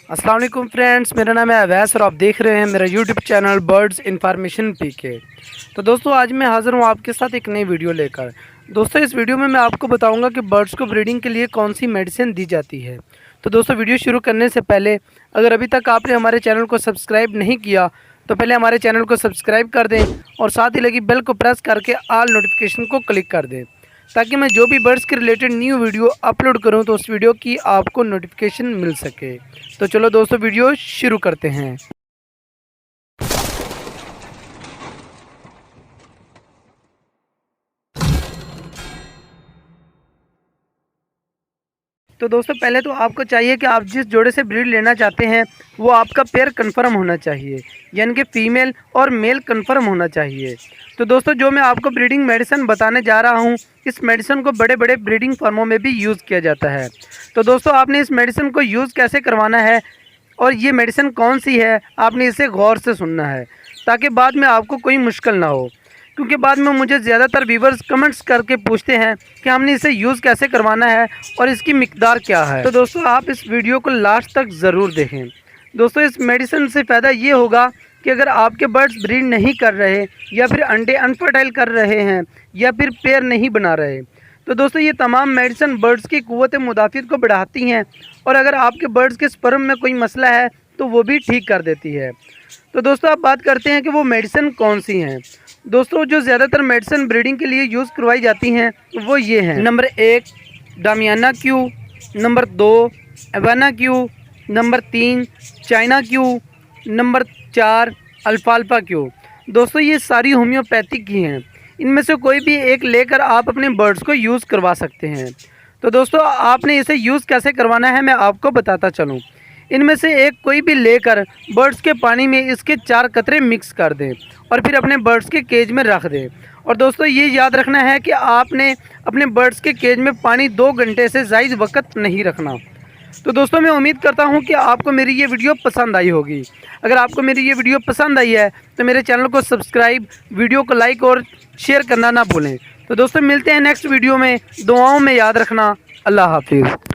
अस्सलाम वालेकुम फ्रेंड्स, मेरा नाम है अवैस और आप देख रहे हैं मेरा यूट्यूब चैनल बर्ड्स इन्फॉर्मेशन पीके। तो दोस्तों आज मैं हाज़िर हूँ आपके साथ एक नई वीडियो लेकर। दोस्तों इस वीडियो में मैं आपको बताऊंगा कि बर्ड्स को ब्रीडिंग के लिए कौन सी मेडिसिन दी जाती है। तो दोस्तों वीडियो शुरू करने से पहले अगर अभी तक आपने हमारे चैनल को सब्सक्राइब नहीं किया तो पहले हमारे चैनल को सब्सक्राइब कर दें और साथ ही लगी बेल को प्रेस करके ऑल नोटिफिकेशन को क्लिक कर दें, ताकि मैं जो भी बर्ड्स के रिलेटेड न्यू वीडियो अपलोड करूं तो उस वीडियो की आपको नोटिफिकेशन मिल सके। तो चलो दोस्तों वीडियो शुरू करते हैं। तो दोस्तों पहले तो आपको चाहिए कि आप जिस जोड़े से ब्रीड लेना चाहते हैं वो आपका पेयर कंफर्म होना चाहिए, यानी कि फ़ीमेल और मेल कंफर्म होना चाहिए। तो दोस्तों जो मैं आपको ब्रीडिंग मेडिसिन बताने जा रहा हूँ, इस मेडिसिन को बड़े बड़े ब्रीडिंग फार्मों में भी यूज़ किया जाता है। तो दोस्तों आपने इस मेडिसिन को यूज़ कैसे करवाना है और ये मेडिसिन कौन सी है, आपने इसे गौर से सुनना है ताकि बाद में आपको कोई मुश्किल ना हो। क्योंकि बाद में मुझे ज़्यादातर व्यूवर्स कमेंट्स करके पूछते हैं कि हमने इसे यूज़ कैसे करवाना है और इसकी मिकदार क्या है। तो दोस्तों आप इस वीडियो को लास्ट तक ज़रूर देखें। दोस्तों इस मेडिसिन से फ़ायदा ये होगा कि अगर आपके बर्ड्स ब्रीड नहीं कर रहे या फिर अंडे अनफर्टाइल कर रहे हैं या फिर पेयर नहीं बना रहे, तो दोस्तों ये तमाम मेडिसिन बर्ड्स की क़ुव्वत मुदाफ़ियत को बढ़ाती हैं और अगर आपके बर्ड्स के स्पर्म में कोई मसला है तो वो भी ठीक कर देती है। तो दोस्तों आप बात करते हैं कि वो मेडिसिन कौन सी हैं। दोस्तों जो ज़्यादातर मेडिसिन ब्रीडिंग के लिए यूज़ करवाई जाती हैं वो ये हैं। Number 1 damiana Q, number 2 avena Q, number 3 China Q, number 4 अल्फाल्फा क्यू। दोस्तों ये सारी होम्योपैथिक की हैं, इनमें से कोई भी एक लेकर आप अपने बर्ड्स को यूज़ करवा सकते हैं। तो दोस्तों आपने इसे यूज़ कैसे करवाना है मैं आपको बताता चलूँ। इनमें से एक कोई भी लेकर बर्ड्स के पानी में इसके 4 कतरे मिक्स कर दें और फिर अपने बर्ड्स के केज में रख दें। और दोस्तों ये याद रखना है कि आपने अपने बर्ड्स के केज में पानी 2 घंटे से ज़ायद वक्त नहीं रखना। तो दोस्तों मैं उम्मीद करता हूँ कि आपको मेरी ये वीडियो पसंद आई होगी। अगर आपको मेरी ये वीडियो पसंद आई है तो मेरे चैनल को सब्सक्राइब, वीडियो को लाइक और शेयर करना ना भूलें। तो दोस्तों मिलते हैं नेक्स्ट वीडियो में, दुआओं में याद रखना। अल्लाह हाफिज़।